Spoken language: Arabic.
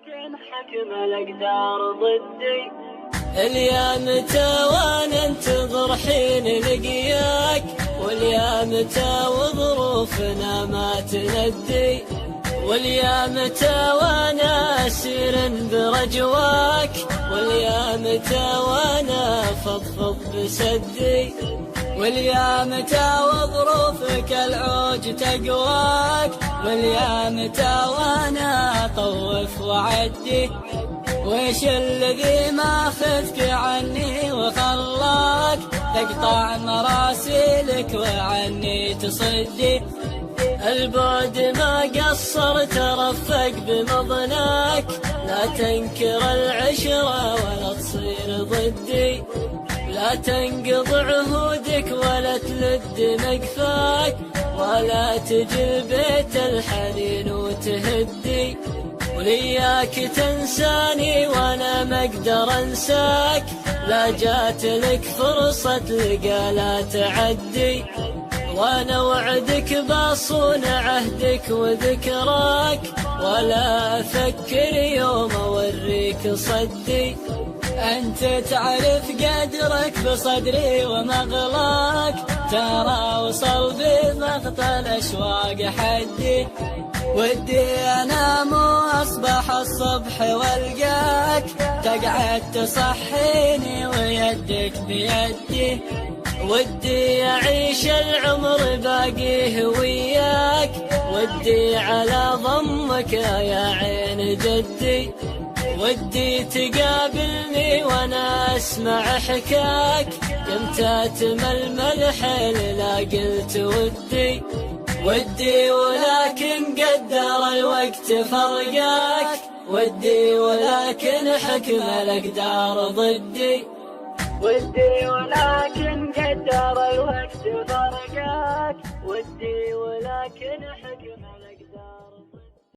ولكن حكم الأقدار ضدي. اليا متى وانا انتظر حين لقياك، واليا متى وظروفنا ما تندي، واليا متى وانا اسير برجواك، واليا متى وانا فضفض بسدي، واليا متى وظروفك العوج تقواك، واليا متى وانا اطوف وعدي. ويش الذي ماخذك عني وخلاك تقطع مراسيلك وعني تصدي؟ البعد ما قصر ترفق بمضناك، لا تنكر العشرة ولا تصير ضدي، لا تنقض عهودك ولا تلد مقفاك، ولا تجي البيت الحنين وتهدي. ولياك تنساني وانا ما اقدر انساك، لا جات لك فرصة تلقى لا تعدي، وانا وعدك باصون عهدك وذكراك، ولا افكر يوم اوريك صدي. انت تعرف قدرك بصدري ومغلاك، ترى وصل بمقطع الاشواق حدي. ودي انام واصبح الصبح والقاك، تقعد تصحيني ويدك بيدي. ودي اعيش العمر باقيه وياك، ودي على ضمك يا عين جدي. ودي تقابلني وانا اسمع حكاك، يمتى تململ حيل لا قلت ودي. ودي ولكن قدر الوقت فرقاك، ودي ولكن حكم الأقدار ضدي. ودي ولكن قدر الوقت فرقاك، ودي ولكن حكم